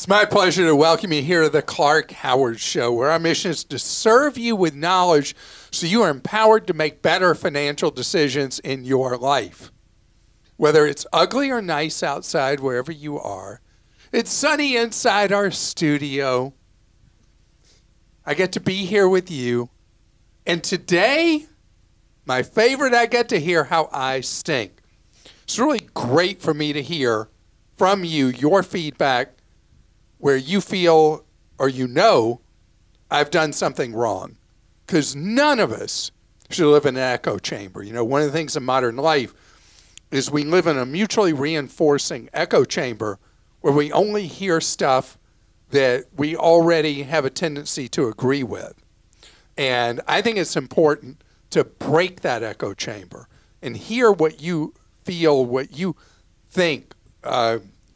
It's my pleasure to welcome you here to the Clark Howard Show, where our mission is to serve you with knowledge so you are empowered to make better financial decisions in your life. Whether it's ugly or nice outside, wherever you are, it's sunny inside our studio. I get to be here with you. And today, my favorite, I get to hear how I stink. It's really great for me to hear from you, your feedback, where you feel or you know I've done something wrong. Because none of us should live in an echo chamber. You know, one of the things in modern life is we live in a mutually reinforcing echo chamber where we only hear stuff that we already have a tendency to agree with. And I think it's important to break that echo chamber and hear what you feel, what you think,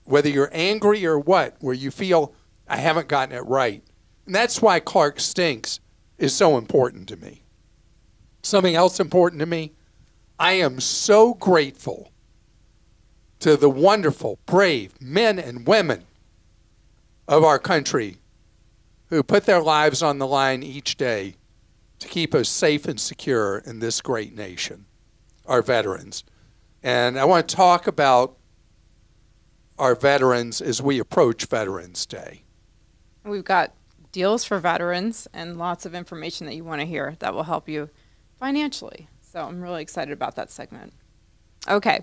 whether you're angry or what, where you feel, I haven't gotten it right. And that's why Clark Stinks is so important to me. Something else important to me, I am so grateful to the wonderful, brave men and women of our country who put their lives on the line each day to keep us safe and secure in this great nation, our veterans. And I want to talk about our veterans as we approach Veterans Day. We've got deals for veterans and lots of information that you want to hear that will help you financially. So I'm really excited about that segment. Okay.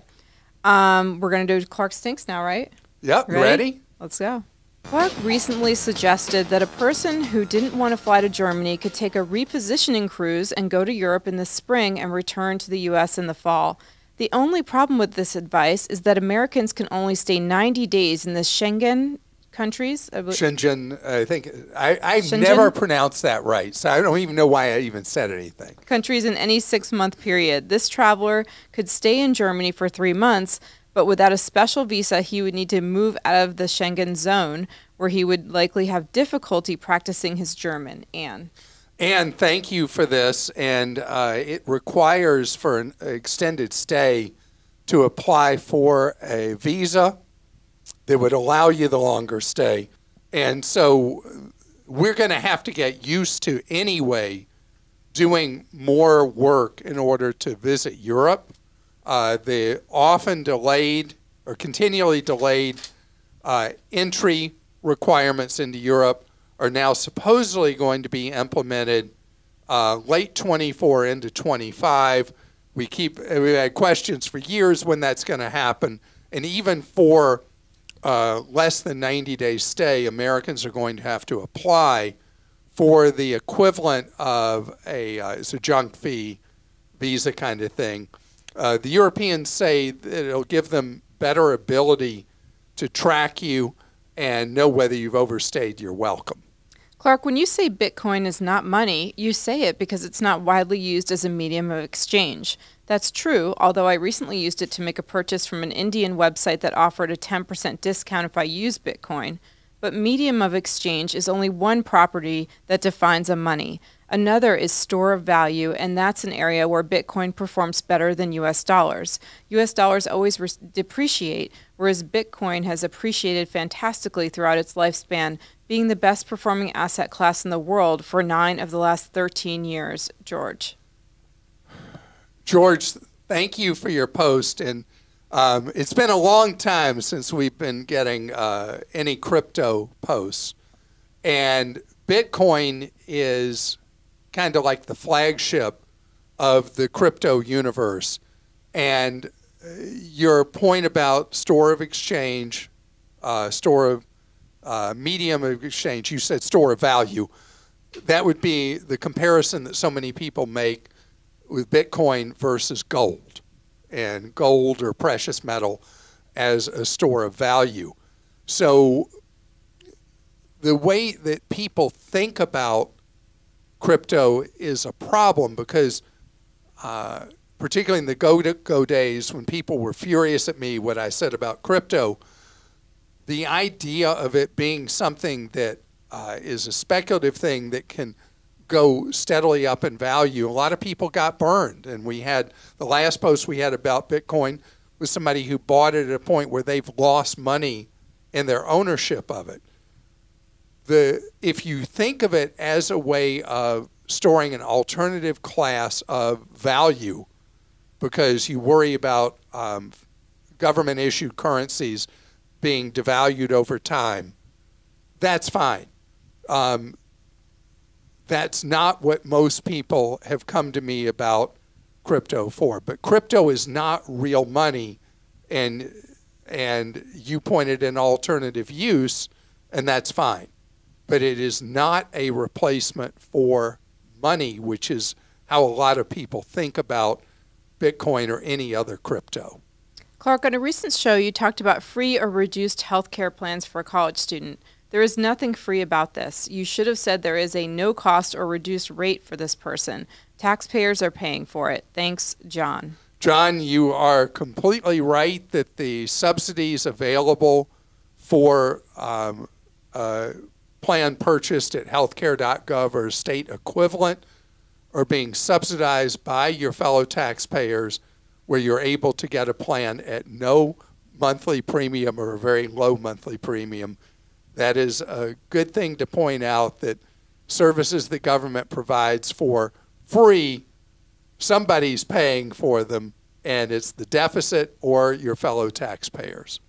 We're going to do Clark Stinks now, right? Yep, ready? Let's go. Clark recently suggested that a person who didn't want to fly to Germany could take a repositioning cruise and go to Europe in the spring and return to the U.S. in the fall. The only problem with this advice is that Americans can only stay 90 days in the Schengen countries. Schengen, I think. I Schengen? never pronounced that right, so I don't even know why I even said anything. Countries in any 6-month period. This traveler could stay in Germany for 3 months, but without a special visa, he would need to move out of the Schengen zone, where he would likely have difficulty practicing his German. Anne. And thank you for this. And it requires for an extended stay to apply for a visa that would allow you the longer stay. And so we're going to have to get used to anyway doing more work in order to visit Europe. The often delayed or continually delayed entry requirements into Europe are now supposedly going to be implemented late 24 into 25. We've had questions for years when that's going to happen. And even for less than 90-day stay, Americans are going to have to apply for the equivalent of it's a junk fee visa kind of thing. The Europeans say that it'll give them better ability to track you and know whether you've overstayed your welcome. Clark, when you say Bitcoin is not money, you say it because it's not widely used as a medium of exchange. That's true, although I recently used it to make a purchase from an Indian website that offered a 10% discount if I use Bitcoin. But medium of exchange is only one property that defines a money. Another is store of value, and that's an area where Bitcoin performs better than U.S. dollars. U.S. dollars always depreciate, whereas Bitcoin has appreciated fantastically throughout its lifespan, being the best performing asset class in the world for 9 of the last 13 years. George. George, thank you for your post. And it's been a long time since we've been getting any crypto posts. And Bitcoin is kind of like the flagship of the crypto universe. And your point about store of exchange, medium of exchange, you said store of value. That would be the comparison that so many people make with Bitcoin versus gold, and gold or precious metal as a store of value. So the way that people think about crypto is a problem because particularly in the go days when people were furious at me what I said about crypto, the idea of it being something that is a speculative thing that can go steadily up in value, a lot of people got burned. And we had the last post we had about Bitcoin was somebody who bought it at a point where they've lost money in their ownership of it. if you think of it as a way of storing an alternative class of value because you worry about government-issued currencies being devalued over time, that's fine. That's not what most people have come to me about crypto for. But crypto is not real money, and you pointed an alternative use, and that's fine. But it is not a replacement for money, which is how a lot of people think about Bitcoin or any other crypto. Clark, on a recent show, you talked about free or reduced health care plans for a college student. There is nothing free about this. You should have said there is a no cost or reduced rate for this person. Taxpayers are paying for it. Thanks, John. John, you are completely right that the subsidies available for plan purchased at healthcare.gov or state equivalent are being subsidized by your fellow taxpayers, where you're able to get a plan at no monthly premium or a very low monthly premium. That is a good thing to point out, that services the government provides for free, somebody's paying for them, and it's the deficit or your fellow taxpayers.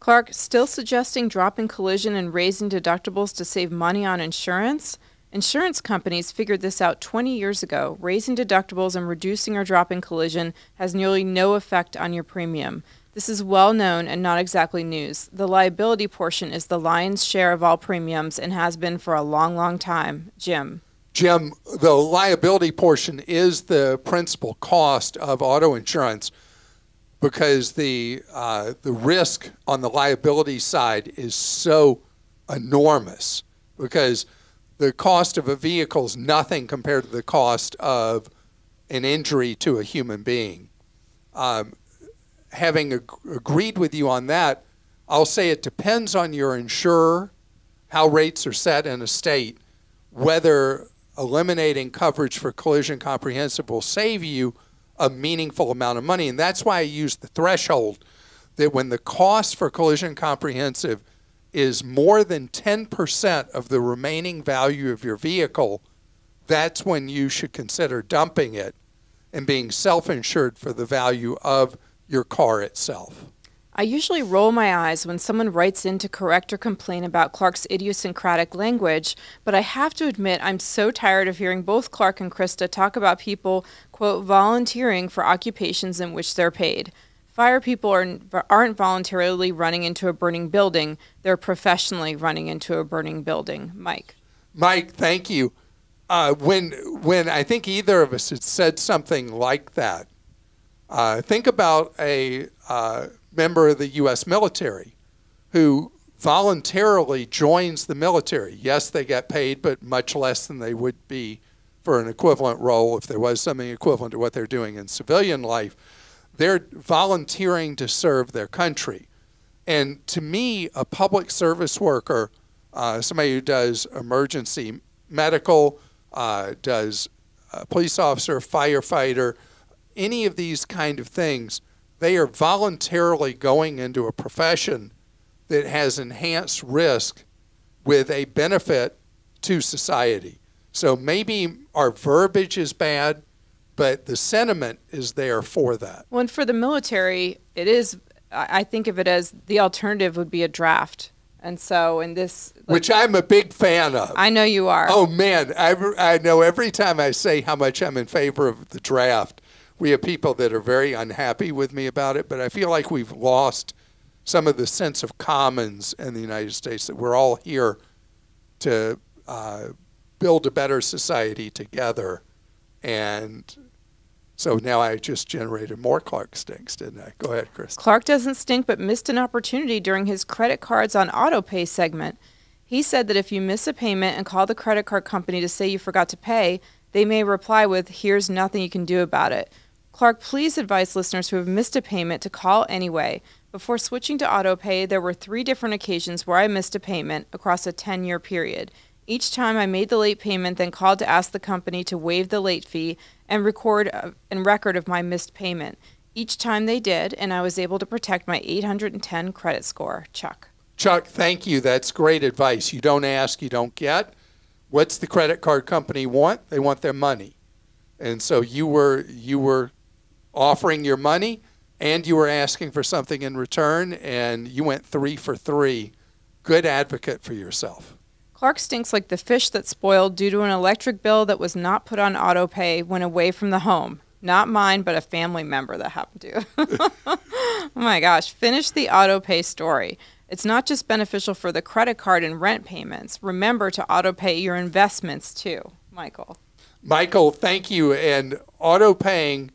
Clark, still suggesting dropping collision and raising deductibles to save money on insurance? Insurance companies figured this out 20 years ago. Raising deductibles and reducing or dropping collision has nearly no effect on your premium. This is well known and not exactly news. The liability portion is the lion's share of all premiums and has been for a long, long time. Jim, the liability portion is the principal cost of auto insurance, because the risk on the liability side is so enormous, because the cost of a vehicle is nothing compared to the cost of an injury to a human being. Having agreed with you on that, I'll say it depends on your insurer, how rates are set in a state, whether eliminating coverage for collision comprehensive will save you a meaningful amount of money. And that's why I use the threshold, that when the cost for collision comprehensive is more than 10% of the remaining value of your vehicle, that's when you should consider dumping it and being self-insured for the value of your car itself. I usually roll my eyes when someone writes in to correct or complain about Clark's idiosyncratic language, but I have to admit I'm so tired of hearing both Clark and Christa talk about people, quote, volunteering for occupations in which they're paid. Fire people aren't voluntarily running into a burning building. They're professionally running into a burning building. Mike, thank you. When I think either of us had said something like that, think about a member of the U.S. military who voluntarily joins the military. Yes, they get paid, but much less than they would be for an equivalent role if there was something equivalent to what they're doing in civilian life. They're volunteering to serve their country. And to me, a public service worker, somebody who does emergency medical, does police officer, firefighter, any of these kind of things, they are voluntarily going into a profession that has enhanced risk with a benefit to society. So maybe our verbiage is bad, but the sentiment is there for that. Well, and for the military, it is, I think of it as the alternative would be a draft. And so in this... which I'm a big fan of. I know you are. Oh, man. I know every time I say how much I'm in favor of the draft, we have people that are very unhappy with me about it, but I feel like we've lost some of the sense of commons in the United States, that we're all here to build a better society together. And so now I just generated more Clark stinks, didn't I? Go ahead, Chris. Clark doesn't stink, but missed an opportunity during his credit cards on Autopay segment. He said that if you miss a payment and call the credit card company to say you forgot to pay, they may reply with, "Here's nothing you can do about it." Clark, please advise listeners who have missed a payment to call anyway. Before switching to Autopay, there were 3 different occasions where I missed a payment across a 10-year period. Each time I made the late payment, then called to ask the company to waive the late fee and record of my missed payment. Each time they did, and I was able to protect my 810 credit score. Chuck. Chuck, thank you. That's great advice. You don't ask, you don't get. What's the credit card company want? They want their money. And so you were offering your money and you were asking for something in return, and you went 3 for 3. Good advocate for yourself. Clark stinks like the fish that spoiled due to an electric bill that was not put on autopay when away from the home. Not mine, but a family member that happened to. Oh my gosh. Finish the autopay story. It's not just beneficial for the credit card and rent payments. Remember to autopay your investments too, Michael. Michael, thank you. And auto-paying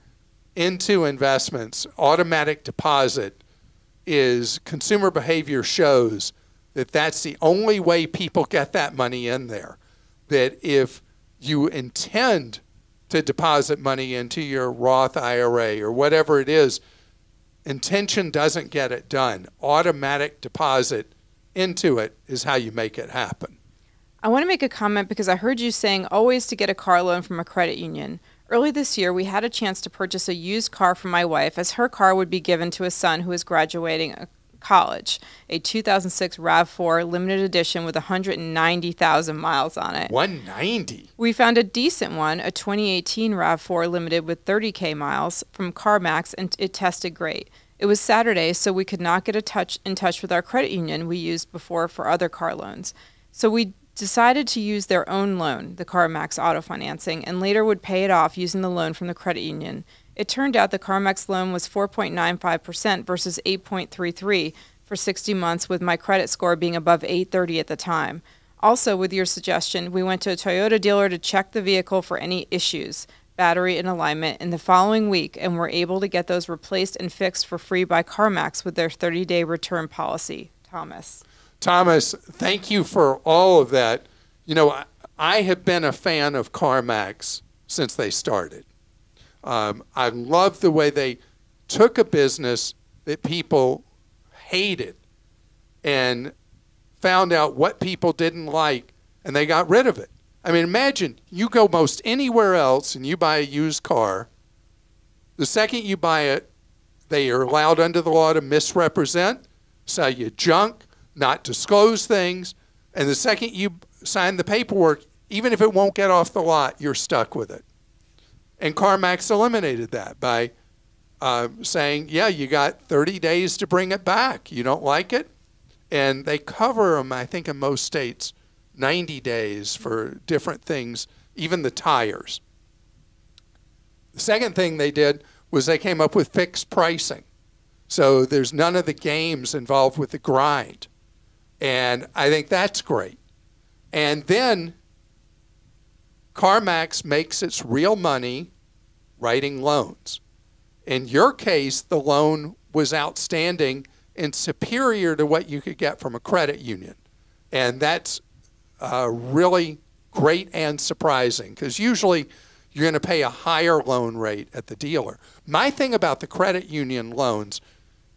into investments, automatic deposit, is consumer behavior shows that that's the only way people get that money in there. That if you intend to deposit money into your Roth IRA or whatever it is, intention doesn't get it done. Automatic deposit into it is how you make it happen. I want to make a comment because I heard you saying always to get a car loan from a credit union. Early this year, we had a chance to purchase a used car for my wife, as her car would be given to a son who is graduating college, a 2006 RAV4 limited edition with 190,000 miles on it. 190? We found a decent one, a 2018 RAV4 limited with 30K miles from CarMax, and it tested great. It was Saturday, so we could not get in touch with our credit union we used before for other car loans. So we decided to use their own loan, the CarMax auto financing, and later would pay it off using the loan from the credit union. It turned out the CarMax loan was 4.95% versus 8.33% for 60 months, with my credit score being above 830 at the time. Also, with your suggestion, we went to a Toyota dealer to check the vehicle for any issues, battery and alignment, in the following week, and were able to get those replaced and fixed for free by CarMax with their 30-day return policy. Thomas, thank you for all of that. You know, I have been a fan of CarMax since they started. I love the way they took a business that people hated and found out what people didn't like, and they got rid of it. I mean, imagine you go most anywhere else and you buy a used car. The second you buy it, they are allowed under the law to misrepresent, sell you junk, not disclose things, and the second you sign the paperwork, even if it won't get off the lot, you're stuck with it. And CarMax eliminated that by saying, yeah, you got 30 days to bring it back. You don't like it? And they cover them, I think, in most states, 90 days for different things, even the tires. The second thing they did was they came up with fixed pricing. So there's none of the games involved with the grind. And I think that's great. And then CarMax makes its real money writing loans. In your case, the loan was outstanding and superior to what you could get from a credit union. And that's really great and surprising, because usually you're going to pay a higher loan rate at the dealer. My thing about the credit union loans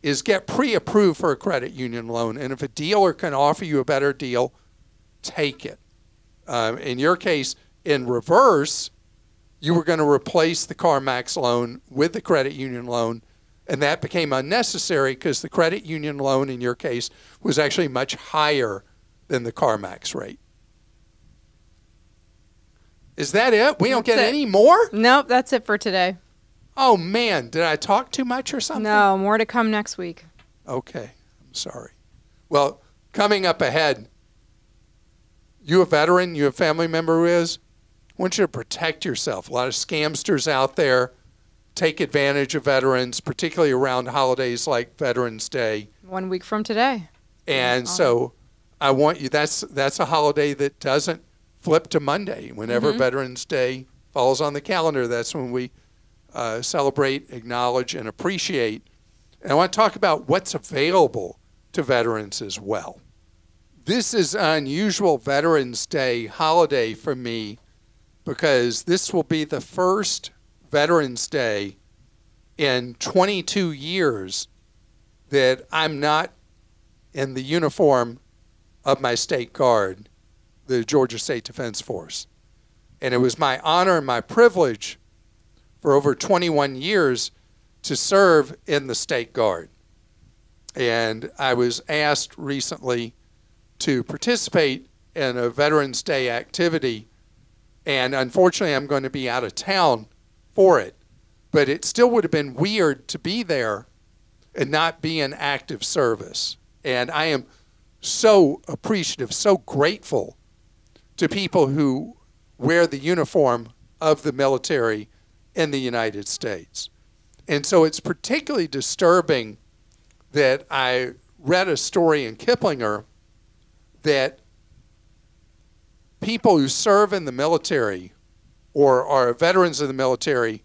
is get pre-approved for a credit union loan, and if a dealer can offer you a better deal, take it. In your case, in reverse, you were going to replace the CarMax loan with the credit union loan, and that became unnecessary because the credit union loan, in your case, was actually much higher than the CarMax rate. Is that it? We don't get any more? Nope, that's it for today. Oh, man. Did I talk too much or something? No, more to come next week. Okay. I'm sorry. Well, coming up ahead, you a veteran, you a family member who is, I want you to protect yourself. A lot of scamsters out there take advantage of veterans, particularly around holidays like Veterans Day. 1 week from today. And so I want you, that's a holiday that doesn't flip to Monday. Whenever Veterans Day falls on the calendar, that's when we celebrate, acknowledge, and appreciate. And I want to talk about what's available to veterans as well. This is an unusual Veterans Day holiday for me because this will be the first Veterans Day in 22 years that I'm not in the uniform of my state guard, the Georgia State Defense Force. And it was my honor and my privilege for over 21 years to serve in the State Guard. And I was asked recently to participate in a Veterans Day activity, and unfortunately I'm going to be out of town for it. But it still would have been weird to be there and not be in active service. And I am so appreciative, so grateful to people who wear the uniform of the military in the United States. And so it's particularly disturbing that I read a story in Kiplinger that people who serve in the military or are veterans of the military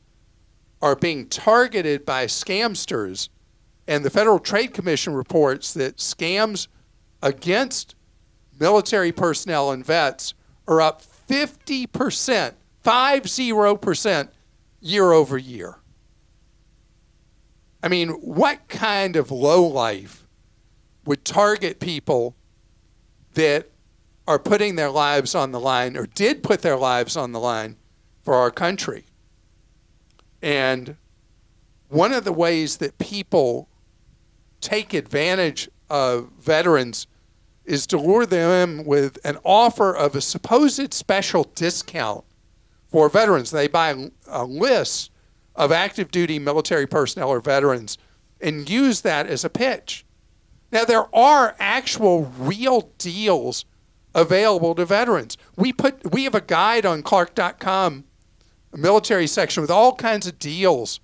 are being targeted by scamsters. And the Federal Trade Commission reports that scams against military personnel and vets are up 50%, 50% year over year. I mean, what kind of lowlife would target people that are putting their lives on the line or did put their lives on the line for our country? And one of the ways that people take advantage of veterans is to lure them with an offer of a supposed special discount for veterans. They buy a list of active duty military personnel or veterans and use that as a pitch. Now, there are actual real deals available to veterans. We have a guide on Clark.com, a military section with all kinds of deals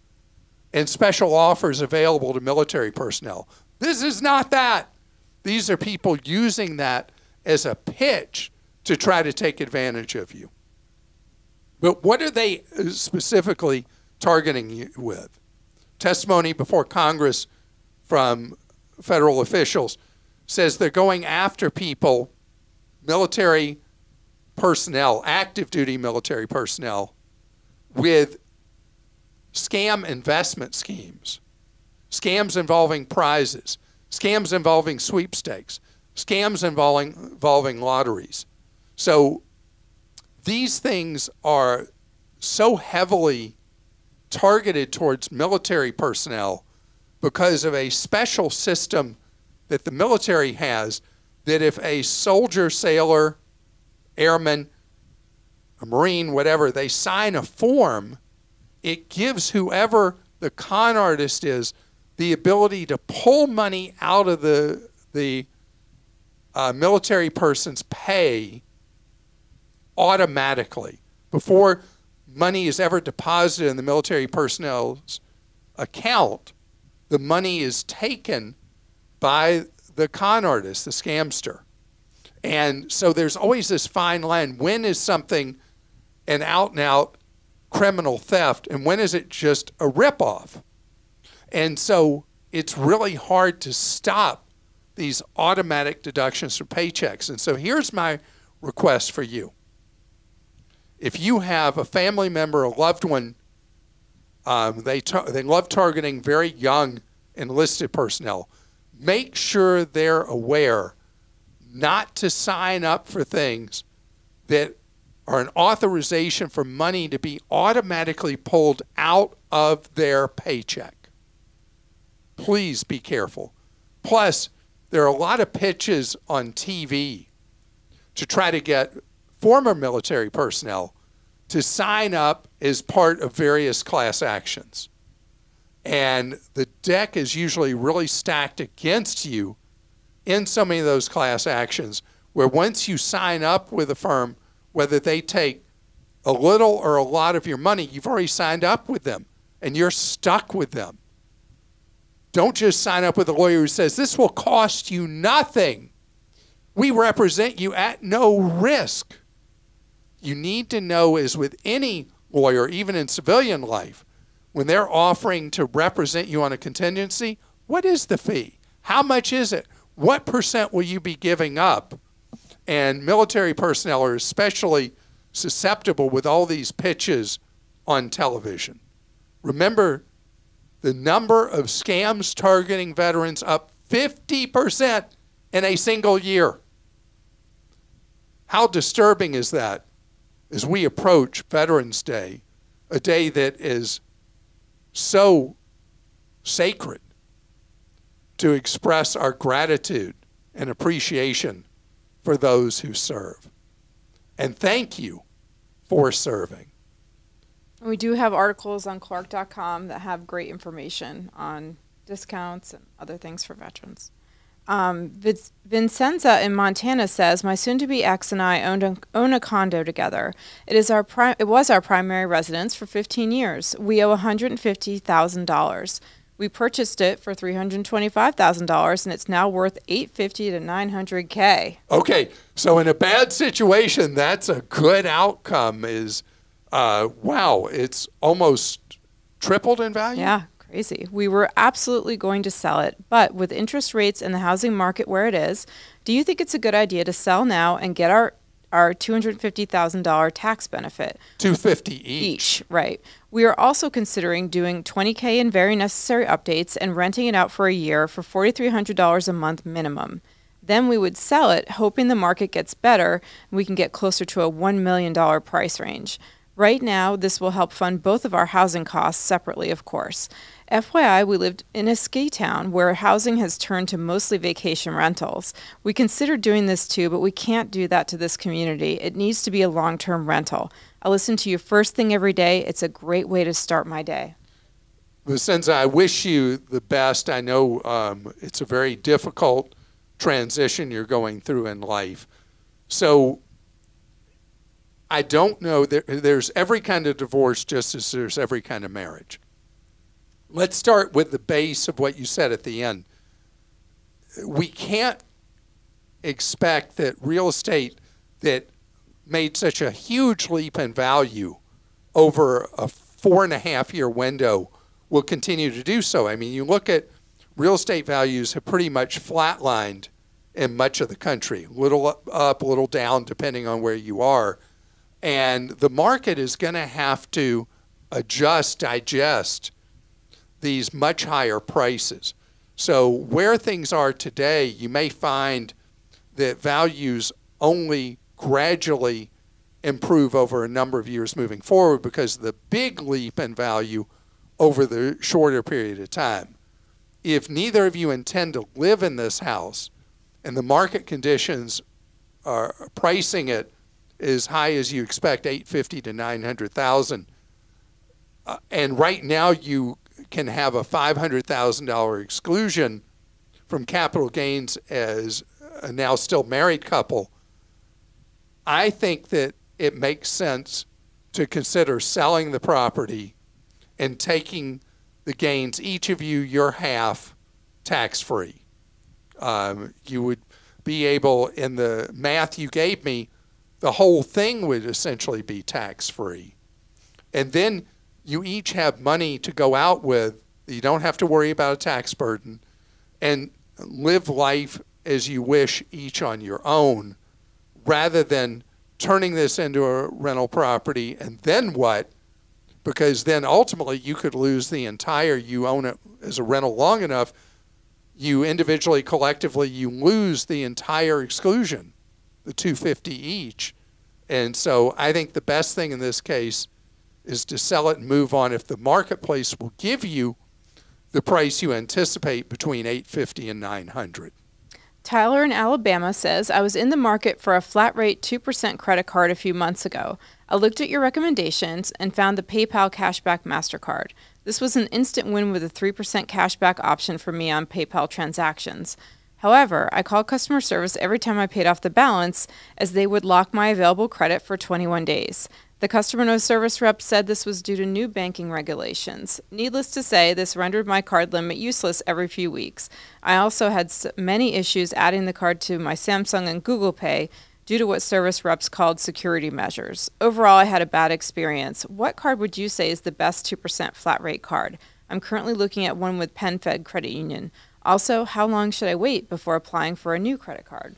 and special offers available to military personnel. This is not that. These are people using that as a pitch to try to take advantage of you. But what are they specifically targeting you with? Testimony before Congress from federal officials says they're going after people, military personnel, active duty military personnel, with scam investment schemes, scams involving prizes, scams involving sweepstakes, scams involving lotteries. So these things are so heavily targeted towards military personnel because of a special system that the military has, that if a soldier, sailor, airman, a Marine, whatever, they sign a form, it gives whoever the con artist is the ability to pull money out of the military person's pay automatically before money is ever deposited in the military personnel's account. The money is taken by the con artist, the scamster. And so there's always this fine line. When is something an out-and-out criminal theft, and when is it just a ripoff? And so it's really hard to stop these automatic deductions from paychecks. And so here's my request for you. If you have a family member, a loved one, they love targeting very young enlisted personnel, make sure they're aware not to sign up for things that are an authorization for money to be automatically pulled out of their paycheck. Please be careful. Plus, there are a lot of pitches on TV to try to get former military personnel to sign up as part of various class actions. And the deck is usually really stacked against you in so many of those class actions, where once you sign up with a firm, whether they take a little or a lot of your money, you've already signed up with them and you're stuck with them. Don't just sign up with a lawyer who says, this will cost you nothing. We represent you at no risk. You need to know, as with any lawyer, even in civilian life, when they're offering to represent you on a contingency, what is the fee? How much is it? What % will you be giving up? And military personnel are especially susceptible with all these pitches on television. Remember, the number of scams targeting veterans up 50% in a single year. How disturbing is that as we approach Veterans Day, a day that is so sacred? to express our gratitude and appreciation for those who serve. And thank you for serving. We do have articles on Clark.com that have great information on discounts and other things for veterans. Vincenza in Montana says, my soon-to-be ex and I own a condo together. It was our primary residence for 15 years. We owe $150,000. We purchased it for $325,000, and it's now worth $850,000 to $900K. Okay, so in a bad situation, that's a good outcome. Wow, it's almost tripled in value? Yeah, crazy. We were absolutely going to sell it, but with interest rates and the housing market where it is, do you think it's a good idea to sell now and get our $250,000 tax benefit? $250,000 each. Right. We are also considering doing $20K in very necessary updates and renting it out for a year for $4,300 a month minimum. Then we would sell it, hoping the market gets better and we can get closer to a $1 million price range. Right now, this will help fund both of our housing costs separately, of course. FYI, we lived in a ski town where housing has turned to mostly vacation rentals. We considered doing this too, but we can't do that to this community. It needs to be a long-term rental. I listen to you first thing every day. It's a great way to start my day. Vincenza, I wish you the best. I know it's a very difficult transition you're going through in life. So I don't know. There's every kind of divorce just as there's every kind of marriage. Let's start with the base of what you said at the end. We can't expect that real estate that made such a huge leap in value over a 4.5-year window will continue to do so. I mean, you look at real estate values have pretty much flatlined in much of the country, a little up, a little down, depending on where you are. And the market is going to have to digest these much higher prices. So where things are today, you may find that values only gradually improve over a number of years moving forward because of the big leap in value over the shorter period of time. If neither of you intend to live in this house and the market conditions are pricing it as high as you expect, $850,000 to $900,000, and right now you can have a $500,000 exclusion from capital gains as a now still married couple, I think that it makes sense to consider selling the property and taking the gains, each of you your half, tax-free. You would be able, in the math you gave me, the whole thing would essentially be tax-free. And then you each have money to go out with. You don't have to worry about a tax burden and live life as you wish, each on your own, rather than turning this into a rental property. And then what? Because then ultimately you could lose the entire, you own it as a rental long enough, you individually, collectively, you lose the entire exclusion, the $250,000 each. And so I think the best thing in this case is to sell it and move on. If the marketplace will give you the price you anticipate, between $850,000 and $900,000. Tyler in Alabama says, I was in the market for a flat rate 2% credit card a few months ago. I looked at your recommendations and found the PayPal Cashback MasterCard. This was an instant win with a 3% cashback option for me on PayPal transactions. However, I called customer service every time I paid off the balance, as they would lock my available credit for 21 days. The customer service rep said this was due to new banking regulations. Needless to say, this rendered my card limit useless every few weeks. I also had many issues adding the card to my Samsung and Google Pay due to what service reps called security measures. Overall, I had a bad experience. What card would you say is the best 2% flat rate card? I'm currently looking at one with PenFed Credit Union. Also, how long should I wait before applying for a new credit card?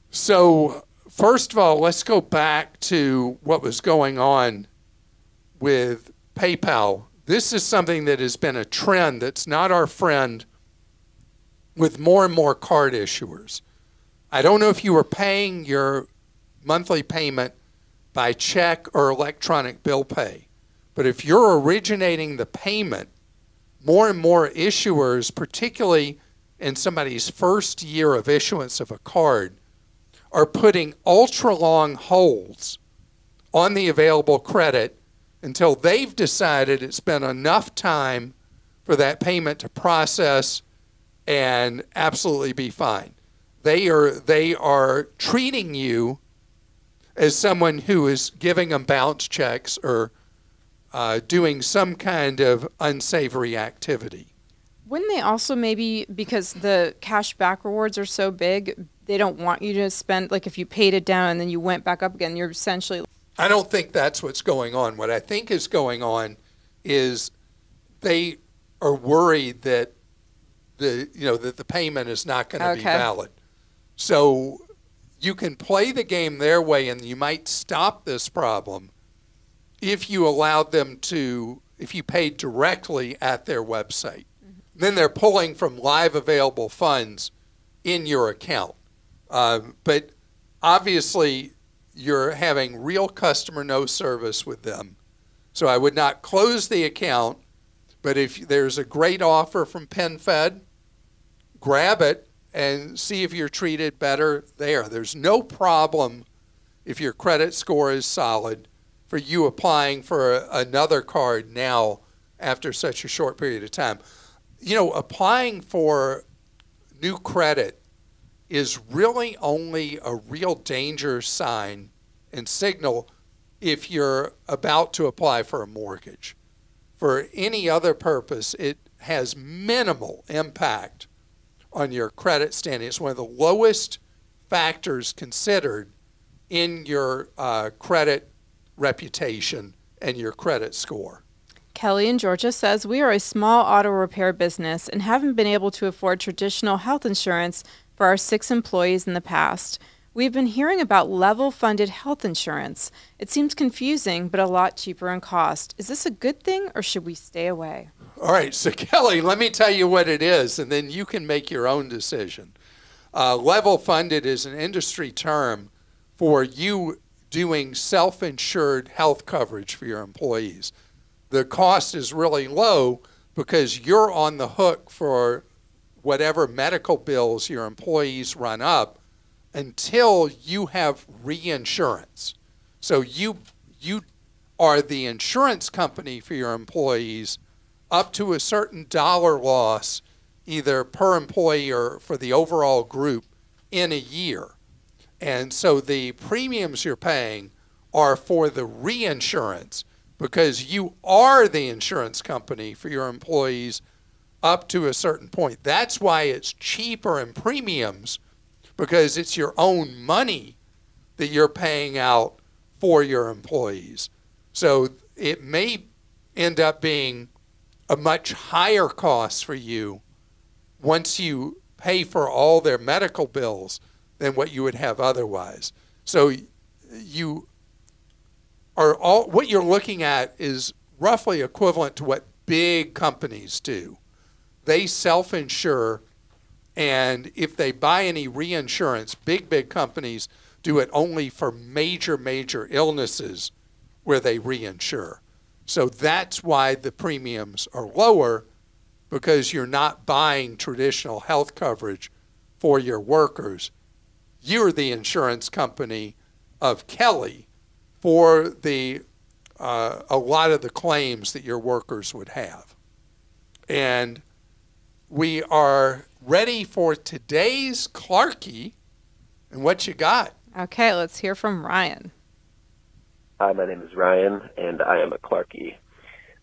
So, first of all, let's go back to what was going on with PayPal. This is something that has been a trend that's not our friend with more and more card issuers. I don't know if you were paying your monthly payment by check or electronic bill pay, but if you're originating the payment, more and more issuers, particularly in somebody's first year of issuance of a card are putting ultra-long holds on the available credit until they've decided it's been enough time for that payment to process and absolutely be fine. They are treating you as someone who is giving them bounce checks or doing some kind of unsavory activity. Wouldn't they also maybe, because the cash back rewards are so big, they don't want you to spend, like if you paid it down and then you went back up again, you're essentially... I don't think that's what's going on. What I think is going on is they are worried that the payment is not going to be valid. So you can play the game their way, and you might stop this problem if you allowed them to, if you paid directly at their website. Then they're pulling from live available funds in your account. But obviously, you're having real customer no service with them. So I would not close the account, but if there's a great offer from PenFed, grab it and see if you're treated better there. There's no problem if your credit score is solid for you applying for another card now after such a short period of time. You know, applying for new credit is really only a real danger sign and signal if you're about to apply for a mortgage. For any other purpose, it has minimal impact on your credit standing. It's one of the lowest factors considered in your credit reputation and your credit score. Kelly in Georgia says, we are a small auto repair business and haven't been able to afford traditional health insurance for our 6 employees in the past. We've been hearing about level-funded health insurance. It seems confusing, but a lot cheaper in cost. Is this a good thing, or should we stay away? All right, so Kelly, let me tell you what it is, and then you can make your own decision. Level-funded is an industry term for you doing self-insured health coverage for your employees. The cost is really low because you're on the hook for whatever medical bills your employees run up until you have reinsurance. So you are the insurance company for your employees up to a certain dollar loss, either per employee or for the overall group, in a year. And so the premiums you're paying are for the reinsurance because you are the insurance company for your employees up to a certain point. That's why it's cheaper in premiums, because it's your own money that you're paying out for your employees. So it may end up being a much higher cost for you once you pay for all their medical bills than what you would have otherwise. So what you're looking at is roughly equivalent to what big companies do. They self-insure, and if they buy any reinsurance, big companies do it only for major illnesses where they reinsure. So that's why the premiums are lower, because you're not buying traditional health coverage for your workers. You're the insurance company of Kelly for a lot of the claims that your workers would have. And we are ready for today's Clarkie. And what you got? Okay, let's hear from Ryan. Hi, my name is Ryan, and I am a Clarkie.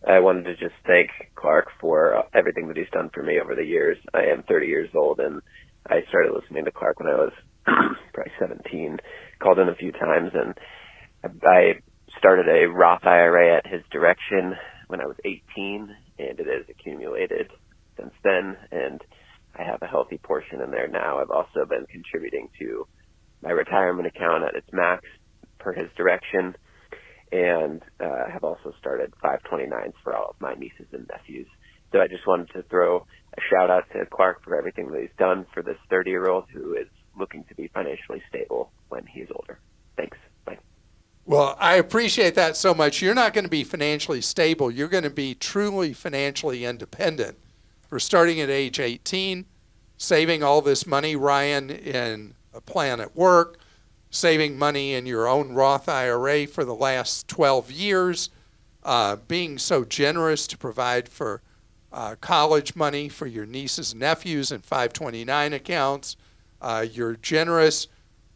I wanted to just thank Clark for everything that he's done for me over the years. I am 30 years old, and I started listening to Clark when I was probably 17. Called in a few times, and I started a Roth IRA at his direction when I was 18, and it has accumulated since then, and I have a healthy portion in there now. I've also been contributing to my retirement account at its max per his direction, and have also started 529s for all of my nieces and nephews. So I just wanted to throw a shout out to Clark for everything that he's done for this 30-year-old who is looking to be financially stable when he's older. Thanks. Bye. Well, I appreciate that so much. You're not going to be financially stable. You're going to be truly financially independent. For starting at age 18, saving all this money, Ryan, in a plan at work, saving money in your own Roth IRA for the last 12 years, being so generous to provide for college money for your nieces and nephews in 529 accounts. You're generous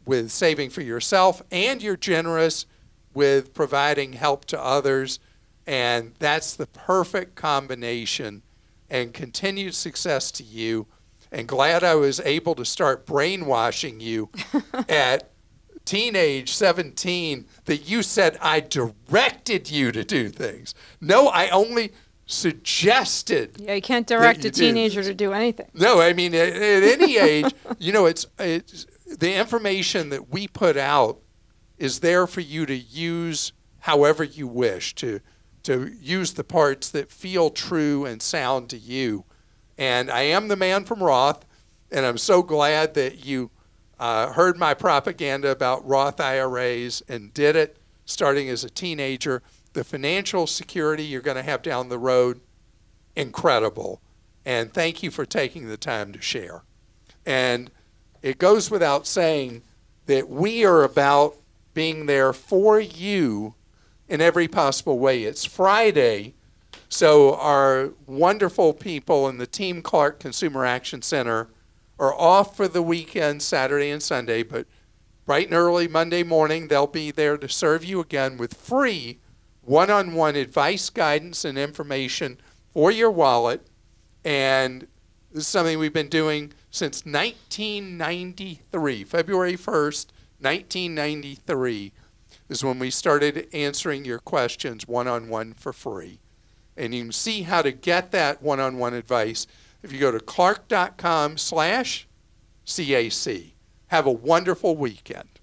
with saving for yourself, and you're generous with providing help to others. And that's the perfect combination. And continued success to you. And glad I was able to start brainwashing you at teenage 17 that you said I directed you to do things. No, I only suggested. Yeah, you can't direct a teenager to do anything. No, I mean, at any age, you know, it's the information that we put out is there for you to use however you wish, to use the parts that feel true and sound to you. And I am the man from Roth, and I'm so glad that you heard my propaganda about Roth IRAs and did it starting as a teenager. The financial security you're going to have down the road, incredible. And thank you for taking the time to share. And it goes without saying that we are about being there for you in every possible way. It's Friday, so our wonderful people in the Team Clark Consumer Action Center are off for the weekend, Saturday and Sunday, but bright and early Monday morning, they'll be there to serve you again with free one-on-one advice, guidance, and information for your wallet. And this is something we've been doing since 1993. February 1st, 1993 is when we started answering your questions one-on-one for free. And you can see how to get that one-on-one advice if you go to clark.com/CAC. Have a wonderful weekend.